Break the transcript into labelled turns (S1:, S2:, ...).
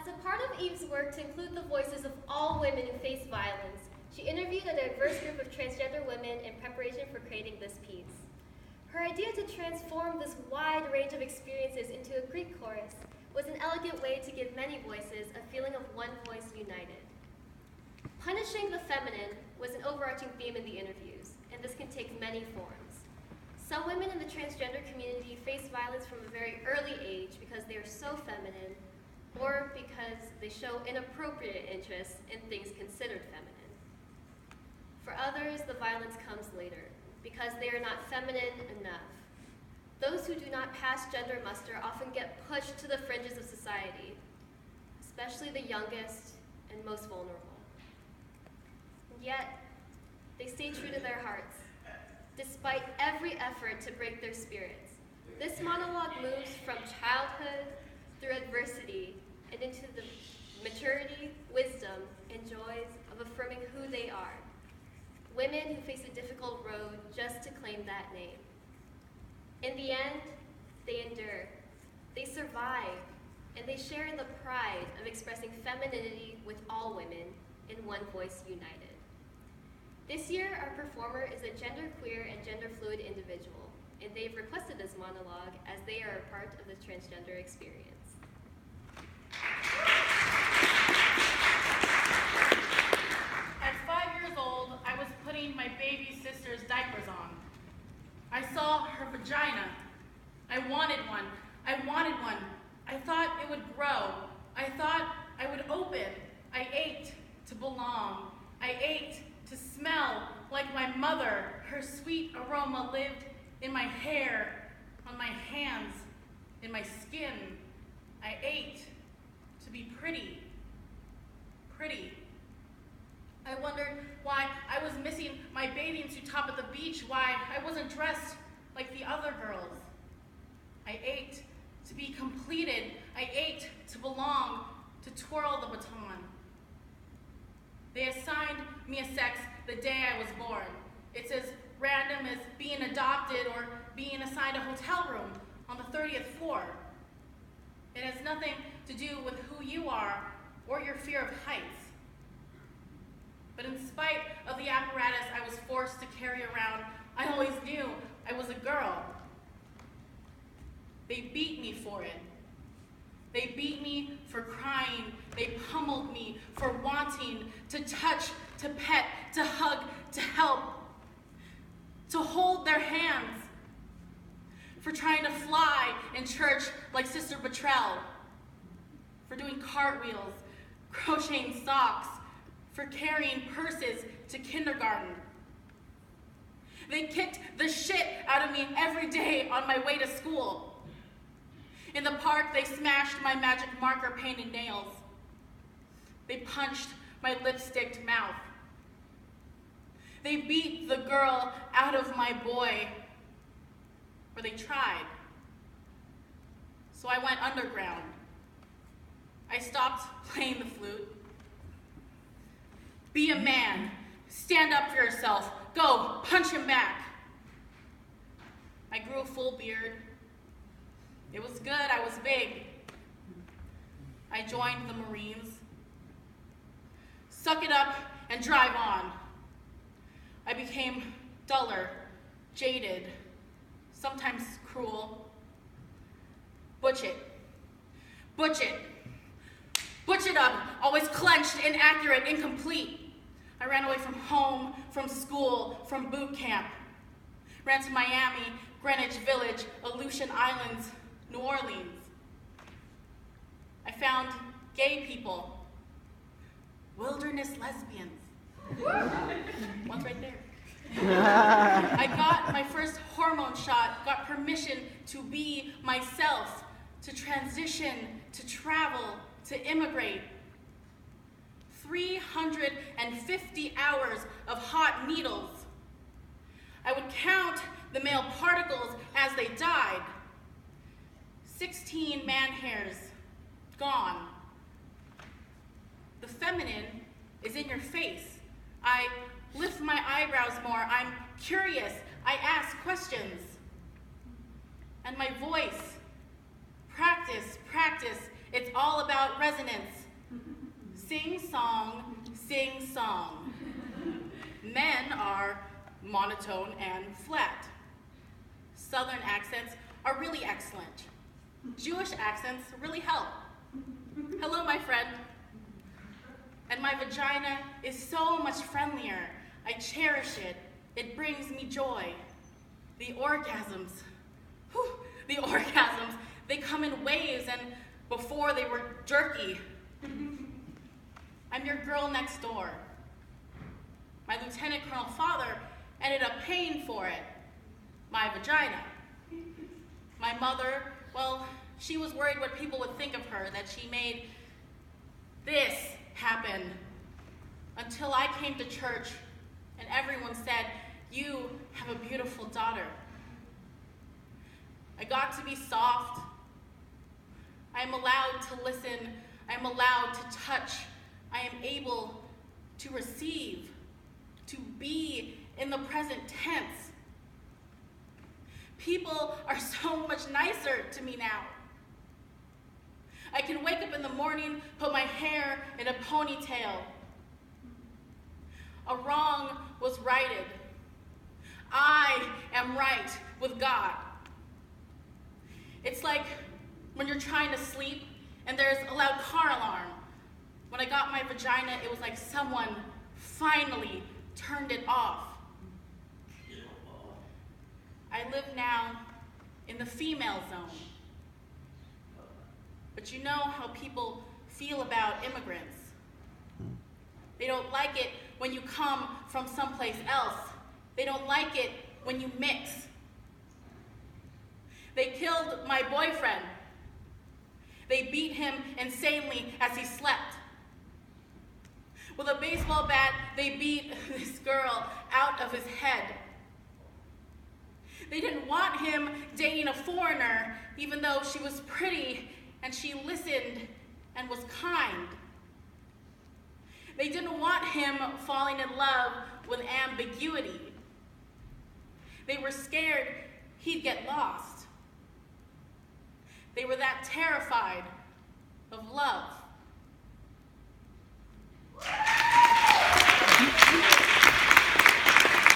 S1: As a part of Eve's work to include the voices of all women who face violence, she interviewed a diverse group of transgender women in preparation for creating this piece. Her idea to transform this wide range of experiences into a Greek chorus was an elegant way to give many voices a feeling of one voice united. Punishing the feminine was an overarching theme in the interviews, and this can take many forms. Some women in the transgender community face violence from a very early age because they are so feminine, or because they show inappropriate interests in things considered feminine. For others, the violence comes later, because they are not feminine enough. Those who do not pass gender muster often get pushed to the fringes of society, especially the youngest and most vulnerable. And yet, they stay true to their hearts, despite every effort to break their spirits. This monologue moves from childhood through adversity and into the maturity, wisdom, and joys of affirming who they are. Women who face a difficult road just to claim that name. In the end, they endure, they survive, and they share in the pride of expressing femininity with all women in one voice united. This year, our performer is a genderqueer and gender fluid individual, and they've requested this monologue as they are a part of the transgender experience.
S2: At 5 years old, I was putting my baby sister's diapers on. I saw her vagina. I wanted one. I wanted one. I thought it would grow. I thought I would open. I ached to belong. I ached to smell like my mother. Her sweet aroma lived in my hair, on my hands, in my skin. I ached to be pretty. Pretty. I wondered why I was missing my bathing suit top at the beach, why I wasn't dressed like the other girls. I ached to be completed. I ached to belong, to twirl the baton. They assigned me a sex the day I was born. It's as random as being adopted or being assigned a hotel room on the 30th floor. It has nothing to do with who you are or your fear of heights. But in spite of the apparatus I was forced to carry around, I always knew I was a girl. They beat me for it. They beat me for crying. They pummeled me for wanting to touch, to pet, to hug, to help, to hold their hands, for trying to fly in church like Sister Betrell, for doing cartwheels, crocheting socks, for carrying purses to kindergarten. They kicked the shit out of me every day on my way to school. In the park, they smashed my magic marker painted nails. They punched my lipsticked mouth. They beat the girl out of my boy, or they tried. So I went underground. I stopped playing the flute. Be a man. Stand up for yourself. Go, punch him back. I grew a full beard. It was good, I was big. I joined the Marines. Suck it up and drive on. I became duller, jaded, sometimes cruel. Butch it. Butch it. Butch it up, always clenched, inaccurate, incomplete. I ran away from home, from school, from boot camp. Ran to Miami, Greenwich Village, Aleutian Islands, New Orleans. I found gay people, wilderness lesbians. One's right there. I got my first hormone shot, got permission to be myself, to transition, to travel, to immigrate. 350 hours of hot needles. I would count the male particles as they died. 16 man hairs, gone. The feminine is in your face. I lift my eyebrows more. I'm curious. I ask questions. And my voice, practice, practice. It It's all about resonance. Sing song, sing song. Men are monotone and flat. Southern accents are really excellent. Jewish accents really help. Hello, my friend. And my vagina is so much friendlier. I cherish it. It brings me joy. The orgasms, they come in waves, and before they were jerky. I'm your girl next door. My lieutenant colonel father ended up paying for it. My vagina. My mother, well, she was worried what people would think of her, that she made this happen. Until I came to church and everyone said, "You have a beautiful daughter." I got to be soft. I am allowed to listen. I am allowed to touch. I am able to receive, to be in the present tense. People are so much nicer to me now. I can wake up in the morning, put my hair in a ponytail. A wrong was righted. I am right with God. It's like when you're trying to sleep and there's a loud car alarm. When I got my vagina, it was like someone finally turned it off. I live now in the female zone. But you know how people feel about immigrants. They don't like it when you come from someplace else. They don't like it when you mix. They killed my boyfriend. They beat him insanely as he slept. With a baseball bat, they beat this girl out of his head. They didn't want him dating a foreigner, even though she was pretty and she listened and was kind. They didn't want him falling in love with ambiguity. They were scared he'd get lost. They were that terrified of love.